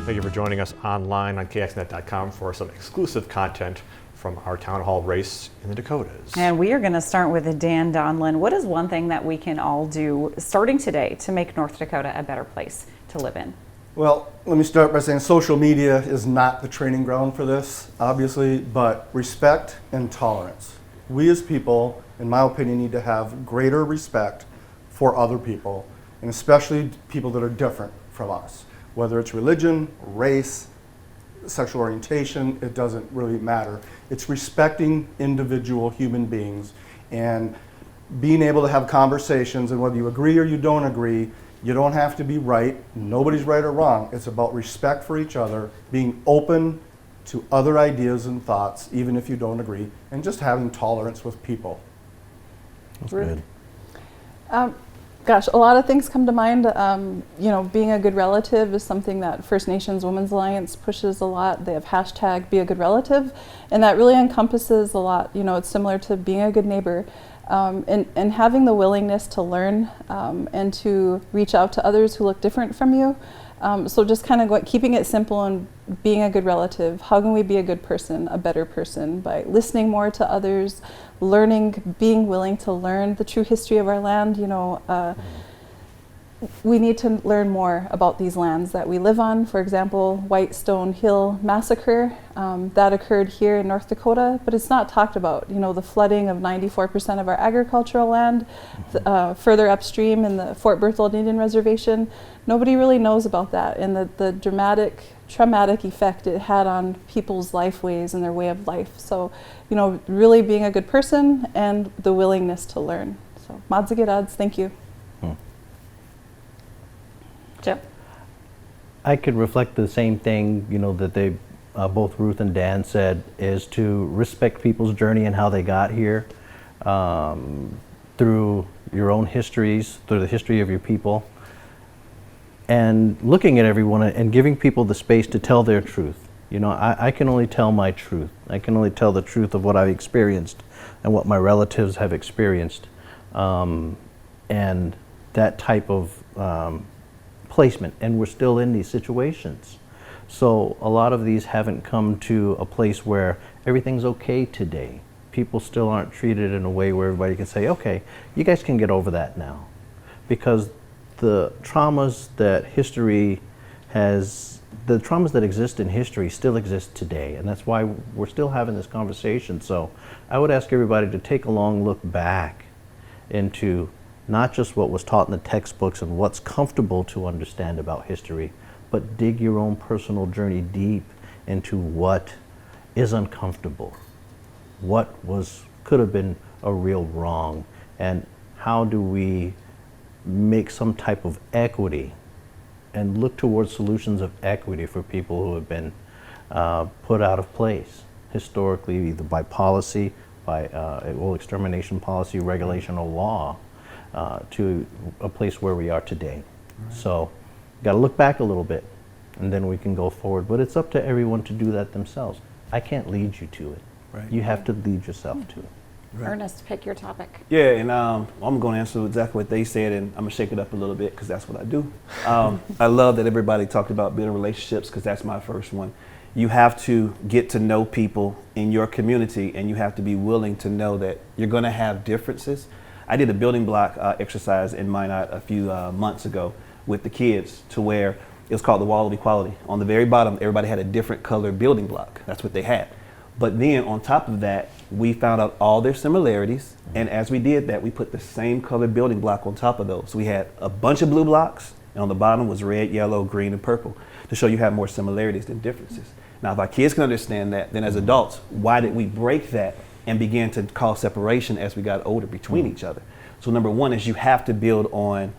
Thank you for joining us online on kxnet.com for some exclusive content from our town hall race in the Dakotas. And we are going to start with Dan Donlin. What is one thing that we can all do starting today to make North Dakota a better place to live in? Well, let me start by saying social media is not the training ground for this, obviously, but respect and tolerance. We as people, in my opinion, need to have greater respect for other people, and especially people that are different from us. Whether it's religion, race, sexual orientation, it doesn't really matter. It's respecting individual human beings and being able to have conversations, and whether you agree or you don't agree, you don't have to be right. Nobody's right or wrong. It's about respect for each other, being open to other ideas and thoughts, even if you don't agree, and just having tolerance with people. That's good. Gosh, a lot of things come to mind. Being a good relative is something that First Nations Women's Alliance pushes a lot. They have hashtag Be a Good Relative, and that really encompasses a lot. It's similar to being a good neighbor. And having the willingness to learn and to reach out to others who look different from you. So just kind of keeping it simple and being a good relative. How can we be a good person, a better person? By listening more to others, learning, being willing to learn the true history of our land. We need to learn more about these lands that we live on. For example, Whitestone Hill Massacre, that occurred here in North Dakota, but it's not talked about. The flooding of 94% of our agricultural land, further upstream in the Fort Berthold Indian Reservation. Nobody really knows about that, and the dramatic, traumatic effect it had on people's lifeways and their way of life. So, really being a good person and the willingness to learn. So, Madzigirads, thank you. Jim? I could reflect the same thing, that they, both Ruth and Dan said, is to respect people's journey and how they got here through your own histories, through the history of your people, and looking at everyone and giving people the space to tell their truth. I can only tell my truth. I can only tell the truth of what I've experienced and what my relatives have experienced. And that type of placement, and we're still in these situations. So a lot of these haven't come to a place where everything's okay today. People still aren't treated in a way where everybody can say, okay, you guys can get over that now. Because the traumas that exist in history still exist today, and that's why we're still having this conversation. So I would ask everybody to take a long look back into not just what was taught in the textbooks and what's comfortable to understand about history, but dig your own personal journey deep into what is uncomfortable, what could have been a real wrong, and how do we make some type of equity and look towards solutions of equity for people who have been put out of place historically, either by policy, by extermination policy, regulation, or law. To a place where we are today. Right. So, got to look back a little bit, and then we can go forward. But it's up to everyone to do that themselves. I can't lead you to it. Right. You have to lead yourself to it. Right. Ernest, pick your topic. Yeah, and I'm going to answer exactly what they said, and I'm going to shake it up a little bit because that's what I do. I love that everybody talked about building relationships because that's my first one. You have to get to know people in your community, and you have to be willing to know that you're going to have differences. I did a building block exercise in Minot a few months ago with the kids, to where it was called the Wall of Equality. On the very bottom, everybody had a different color building block. That's what they had. But then on top of that, we found out all their similarities. And as we did that, we put the same color building block on top of those. So we had a bunch of blue blocks, and on the bottom was red, yellow, green, and purple, to show you have more similarities than differences. Now, if our kids can understand that, then as adults, why did we break that and began to cause separation as we got older between each other? So number one is you have to build on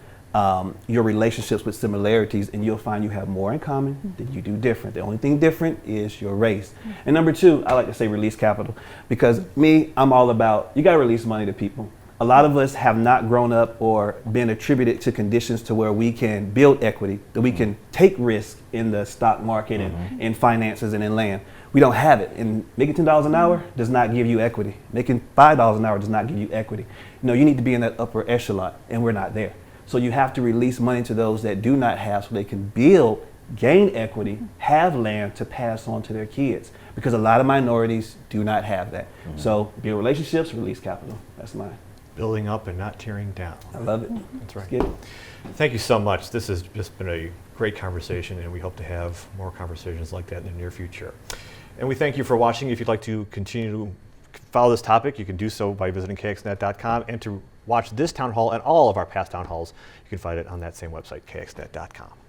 your relationships with similarities, and you'll find you have more in common than you do different. The only thing different is your race. And number two, I like to say release capital, because I'm all about, you gotta release money to people. A lot of us have not grown up or been attributed to conditions to where we can build equity, that we can take risk in the stock market and in finances and in land. We don't have it. And making $10 an hour does not give you equity. Making $5 an hour does not give you equity. No, you need to be in that upper echelon, and we're not there. So you have to release money to those that do not have, so they can build gain equity, have land to pass on to their kids, because a lot of minorities do not have that. So build relationships, release capital. That's mine. Building up and not tearing down. I love it. That's right. Let's get it. Thank you so much. This has just been a great conversation, and we hope to have more conversations like that in the near future. And we thank you for watching. If you'd like to continue to follow this topic, you can do so by visiting kxnet.com, and to watch this town hall and all of our past town halls, you can find it on that same website, kxnet.com.